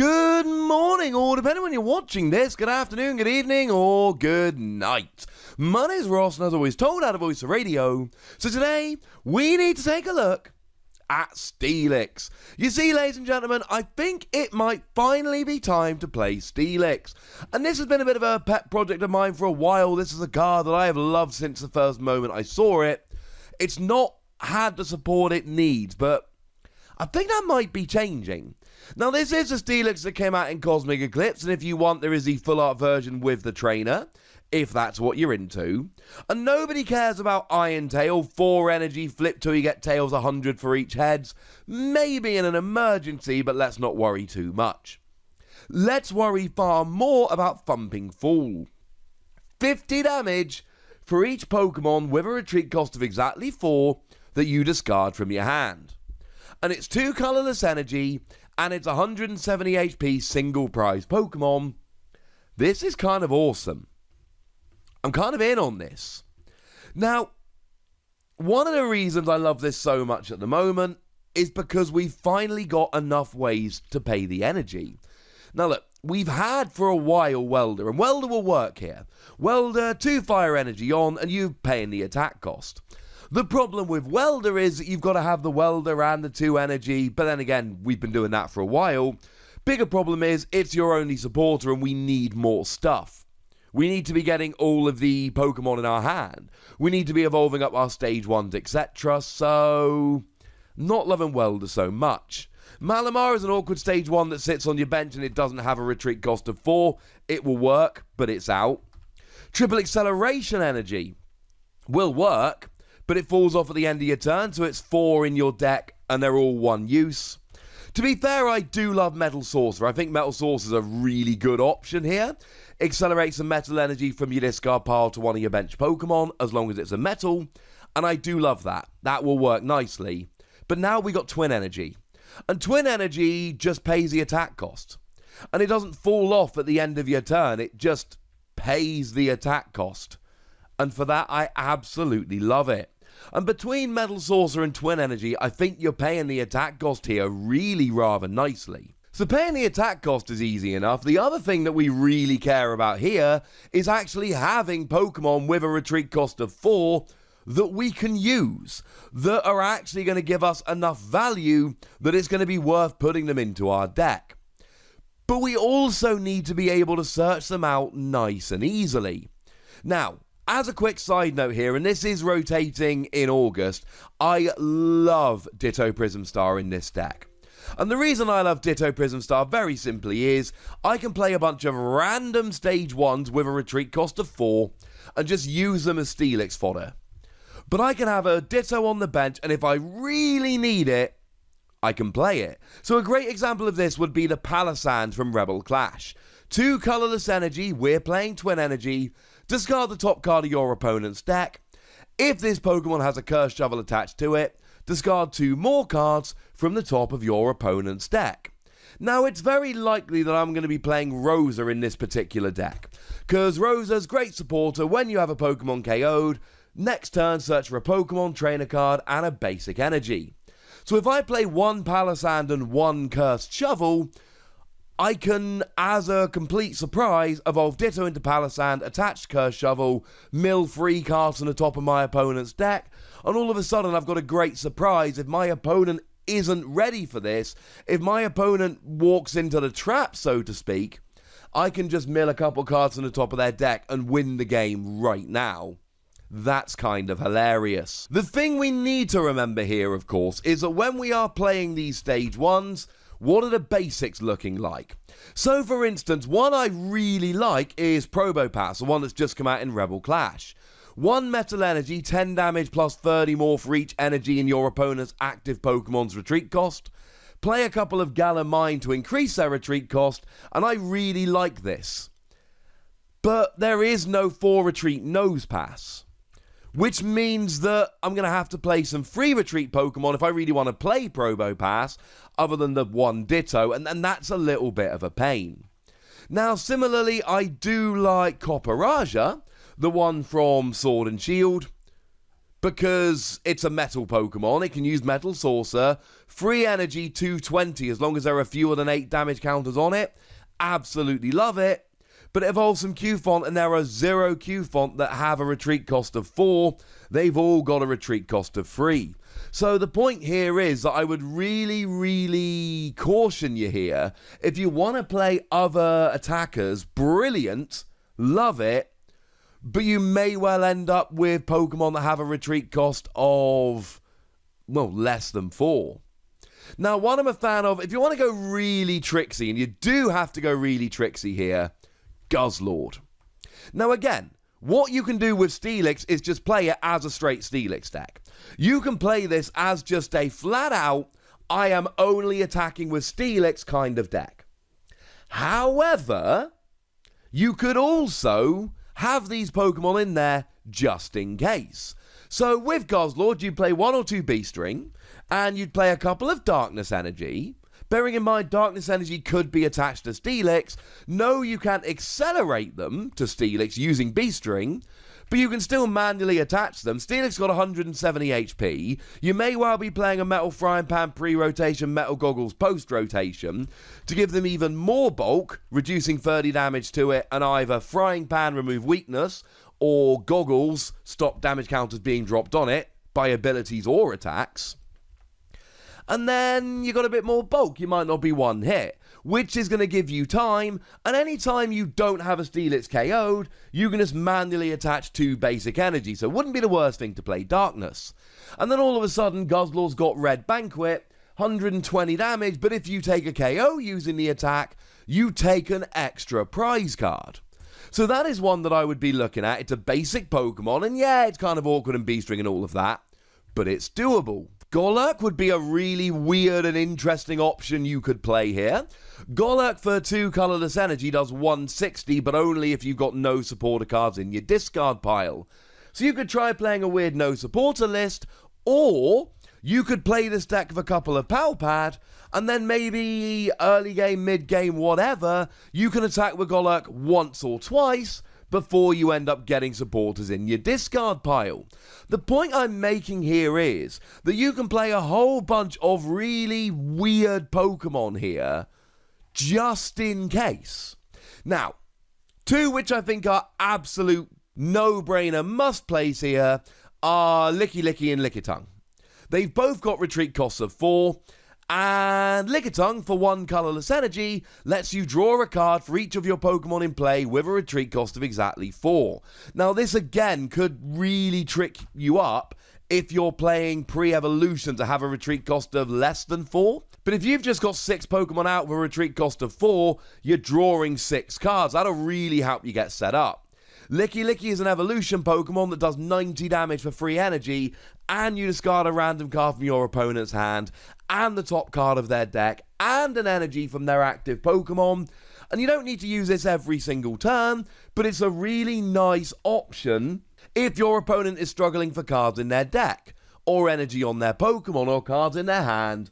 Good morning, or depending when you're watching this, good afternoon, good evening, or good night. My name's Ross, and as always told out of Voice of Radio. So today, we need to take a look at Steelix. You see, ladies and gentlemen, I think it might finally be time to play Steelix. And this has been a bit of a pet project of mine for a while. This is a card that I have loved since the first moment I saw it. It's not had the support it needs, but I think that might be changing. Now, this is a Steelix that came out in Cosmic Eclipse, and if you want, there is the full art version with the trainer, if that's what you're into. And nobody cares about Iron Tail, 4 energy, flip till you get tails 100 for each heads. Maybe in an emergency, but let's not worry too much. Let's worry far more about Thumping Fool. 50 damage for each Pokemon with a retreat cost of exactly 4 that you discard from your hand. And it's 2 colourless energy, and it's 170 HP single prize Pokemon. This is kind of awesome. I'm kind of in on this. Now, one of the reasons I love this so much at the moment is because we've finally got enough ways to pay the energy. Now look, we've had for a while Welder, and Welder will work here. Welder, 2 fire energy on, and you're paying the attack cost. The problem with Welder is that you've got to have the Welder and the 2 energy, but then again, we've been doing that for a while. Bigger problem is, it's your only supporter and we need more stuff. We need to be getting all of the Pokemon in our hand. We need to be evolving up our stage 1s, etc. So, not loving Welder so much. Malamar is an awkward stage 1 that sits on your bench and it doesn't have a retreat cost of 4. It will work, but it's out. Triple Acceleration Energy will work, but it falls off at the end of your turn, so it's 4 in your deck, and they're all 1 use. To be fair, I do love Metal Sorcerer. I think Metal Sorcerer is a really good option here. Accelerates some metal energy from your discard pile to one of your bench Pokemon, as long as it's a metal, and I do love that. That will work nicely. But now we got Twin Energy, and Twin Energy just pays the attack cost. And it doesn't fall off at the end of your turn, it just pays the attack cost. And for that, I absolutely love it. And between Metal Sorcerer and Twin Energy, I think you're paying the attack cost here really rather nicely. So paying the attack cost is easy enough. The other thing that we really care about here is actually having Pokemon with a retreat cost of 4 that we can use, that are actually going to give us enough value that it's going to be worth putting them into our deck. But we also need to be able to search them out nice and easily. Now, as a quick side note here, and this is rotating in August, I love Ditto Prism Star in this deck. And the reason I love Ditto Prism Star very simply is I can play a bunch of random stage 1s with a retreat cost of 4 and just use them as Steelix fodder. But I can have a Ditto on the bench, and if I really need it, I can play it. So a great example of this would be the Palisand from Rebel Clash. 2 colourless energy, we're playing Twin Energy. Discard the top card of your opponent's deck. If this Pokemon has a Curse Shovel attached to it, discard 2 more cards from the top of your opponent's deck. Now, it's very likely that I'm going to be playing Rosa in this particular deck, because Rosa's great supporter when you have a Pokemon KO'd. Next turn, search for a Pokemon trainer card and a basic energy. So if I play 1 Palisand and 1 Cursed Shovel, I can, as a complete surprise, evolve Ditto into Palisand, attach Curse Shovel, mill 3 cards on the top of my opponent's deck, and all of a sudden I've got a great surprise. If my opponent isn't ready for this, if my opponent walks into the trap, so to speak, I can just mill a couple cards on the top of their deck and win the game right now. That's kind of hilarious. The thing we need to remember here, of course, is that when we are playing these stage 1s, what are the basics looking like? So, for instance, one I really like is Probopass, the one that's just come out in Rebel Clash. 1 Metal Energy, 10 damage plus 30 more for each energy in your opponent's active Pokemon's retreat cost. Play a couple of Galamine to increase their retreat cost, and I really like this. But there is no 4 retreat Nose Pass, which means that I'm going to have to play some free retreat Pokemon if I really want to play Probopass, other than the 1 Ditto, and that's a little bit of a pain. Now, similarly, I do like Copperajah, the one from Sword and Shield, because it's a metal Pokemon. It can use Metal Saucer. Free energy 220 as long as there are fewer than 8 damage counters on it. Absolutely love it. But it evolves from Q-Font, and there are 0 Q-Font that have a retreat cost of 4. They've all got a retreat cost of 3. So the point here is that I would really, really caution you here. If you want to play other attackers, brilliant, love it, but you may well end up with Pokemon that have a retreat cost of, well, less than 4. Now, what I'm a fan of, if you want to go really tricksy, and you do have to go really tricksy here, Guzzlord. Now, again, what you can do with Steelix is just play it as a straight Steelix deck. You can play this as just a flat-out, I am only attacking with Steelix kind of deck. However, you could also have these Pokemon in there just in case. So with Guzzlord, you'd play 1 or 2 B-String, and you'd play a couple of Darkness Energy. Bearing in mind, Darkness Energy could be attached to Steelix. No, you can't accelerate them to Steelix using B-String, but you can still manually attach them. Steelix got 170 HP. You may well be playing a Metal Frying Pan pre-rotation, Metal Goggles post-rotation to give them even more bulk, reducing 30 damage to it, and either Frying Pan remove weakness, or Goggles stop damage counters being dropped on it by abilities or attacks. And then you got a bit more bulk. You might not be one hit, which is going to give you time. And any time you don't have a Steelix KO'd, you can just manually attach 2 basic energy. So it wouldn't be the worst thing to play Darkness. And then all of a sudden, Guzzlord's got Red Banquet, 120 damage. But if you take a KO using the attack, you take an extra prize card. So that is one that I would be looking at. It's a basic Pokemon. And yeah, it's kind of awkward and B-String and all of that, but it's doable. Golurk would be a really weird and interesting option you could play here. Golurk for 2 colourless energy does 160, but only if you've got no supporter cards in your discard pile. So you could try playing a weird no supporter list, or you could play this deck with a couple of Pal Pad, and then maybe early game, mid game, whatever, you can attack with Golurk once or twice before you end up getting supporters in your discard pile. The point I'm making here is that you can play a whole bunch of really weird Pokemon here just in case. Now, 2 which I think are absolute no-brainer must-plays here are Lickilicky and Lickitung. They've both got retreat costs of 4, and Lickitung, for 1 colourless energy, lets you draw a card for each of your Pokemon in play with a retreat cost of exactly 4. Now, this again could really trick you up if you're playing pre-evolution to have a retreat cost of less than 4. But if you've just got 6 Pokemon out with a retreat cost of 4, you're drawing 6 cards. That'll really help you get set up. Lickilicky is an evolution Pokemon that does 90 damage for free energy, and you discard a random card from your opponent's hand, and the top card of their deck, and an energy from their active Pokemon. And you don't need to use this every single turn, but it's a really nice option if your opponent is struggling for cards in their deck, or energy on their Pokemon, or cards in their hand,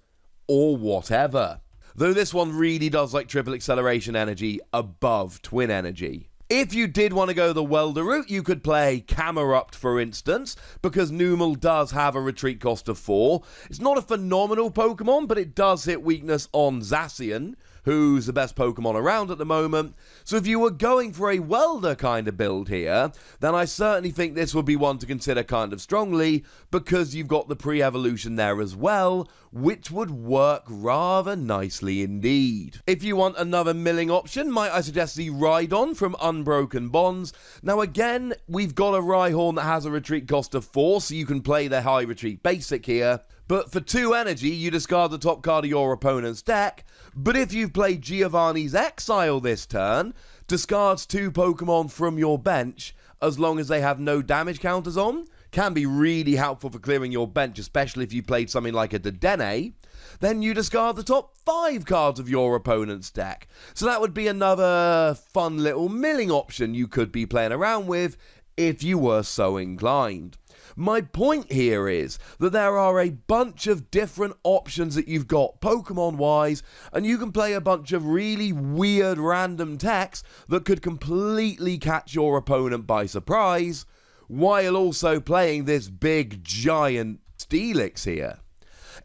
or whatever. Though this one really does like triple acceleration energy above twin energy. If you did want to go the welder route, you could play Camerupt, for instance, because Numel does have a retreat cost of 4. It's not a phenomenal Pokemon, but it does hit weakness on Zacian, who's the best Pokemon around at the moment. So if you were going for a welder kind of build here, then I certainly think this would be one to consider kind of strongly, because you've got the pre-evolution there as well, which would work rather nicely indeed. If you want another milling option, might I suggest the Rhydon from Unbroken Bonds. Now again, we've got a Rhyhorn that has a retreat cost of 4, so you can play their high retreat basic here. But for 2 energy, you discard the top card of your opponent's deck. But if you've played Giovanni's Exile this turn, discards 2 Pokemon from your bench as long as they have no damage counters on. Can be really helpful for clearing your bench, especially if you played something like a Dedenne. Then you discard the top 5 cards of your opponent's deck. So that would be another fun little milling option you could be playing around with if you were so inclined. My point here is that there are a bunch of different options that you've got Pokemon-wise, and you can play a bunch of really weird random techs that could completely catch your opponent by surprise, while also playing this big, giant Steelix here.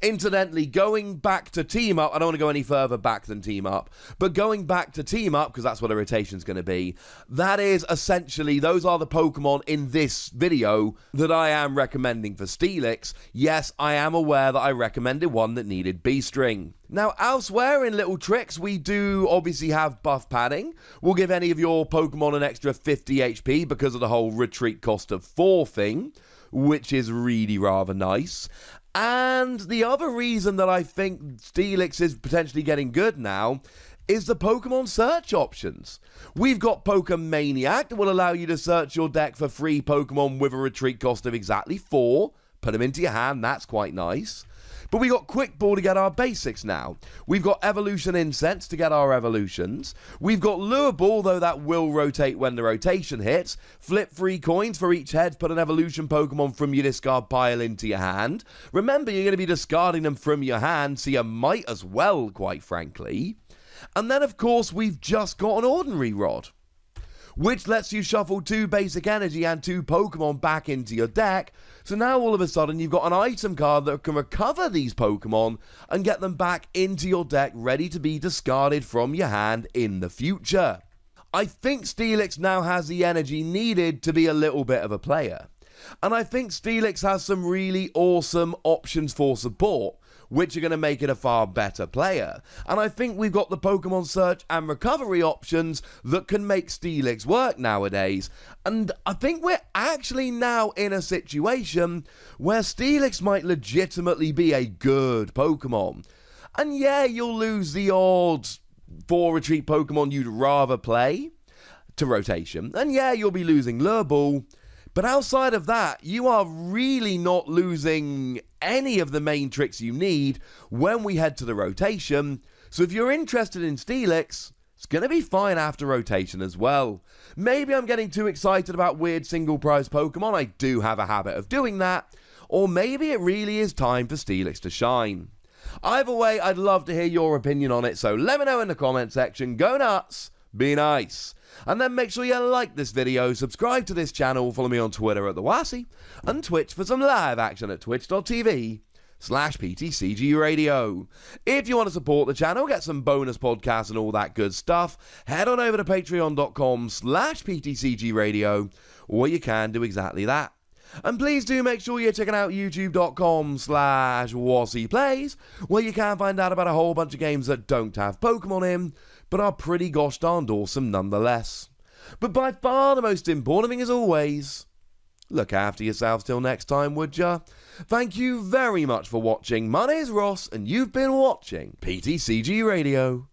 Incidentally, going back to Team Up, I don't want to go any further back than Team Up, but going back to Team Up, because that's what a rotation's going to be, that is essentially, those are the Pokemon in this video that I am recommending for Steelix. Yes, I am aware that I recommended one that needed B-String. Now, elsewhere in Little Tricks, we do obviously have buff padding. We'll give any of your Pokemon an extra 50 HP because of the whole retreat cost of 4 thing, which is really rather nice. And the other reason that I think Steelix is potentially getting good now is the Pokemon search options. We've got Pokemaniac that will allow you to search your deck for free Pokemon with a retreat cost of exactly 4. Put them into your hand, that's quite nice. But we got Quick Ball to get our basics now. We've got Evolution Incense to get our evolutions. We've got Lure Ball, though that will rotate when the rotation hits. Flip 3 coins for each head. Put an evolution Pokemon from your discard pile into your hand. Remember, you're going to be discarding them from your hand, so you might as well, quite frankly. And then, of course, we've just got an Ordinary Rod, which lets you shuffle 2 basic energy and 2 Pokemon back into your deck. So now all of a sudden you've got an item card that can recover these Pokemon and get them back into your deck ready to be discarded from your hand in the future. I think Steelix now has the energy needed to be a little bit of a player. And I think Steelix has some really awesome options for support, which are going to make it a far better player. And I think we've got the Pokemon search and recovery options that can make Steelix work nowadays. And I think we're actually now in a situation where Steelix might legitimately be a good Pokemon. And yeah, you'll lose the odd 4 retreat Pokemon you'd rather play to rotation. And yeah, you'll be losing Lure Ball. But outside of that, you are really not losing any of the main tricks you need when we head to the rotation. So if you're interested in Steelix, it's going to be fine after rotation as well. Maybe I'm getting too excited about weird single prize Pokemon. I do have a habit of doing that. Or maybe it really is time for Steelix to shine. Either way, I'd love to hear your opinion on it. So let me know in the comment section. Go nuts. Be nice. And then make sure you like this video, subscribe to this channel, follow me on Twitter at TheWassy, and Twitch for some live action at twitch.tv/PTCGRadio. If you want to support the channel, get some bonus podcasts and all that good stuff, head on over to patreon.com/PTCGRadio, or you can do exactly that. And please do make sure you're checking out youtube.com/WassyPlays, where you can find out about a whole bunch of games that don't have Pokemon in, but are pretty gosh darned awesome nonetheless. But by far the most important thing, as always, look after yourselves till next time, would ya? Thank you very much for watching. My name is Ross, and you've been watching PTCG Radio.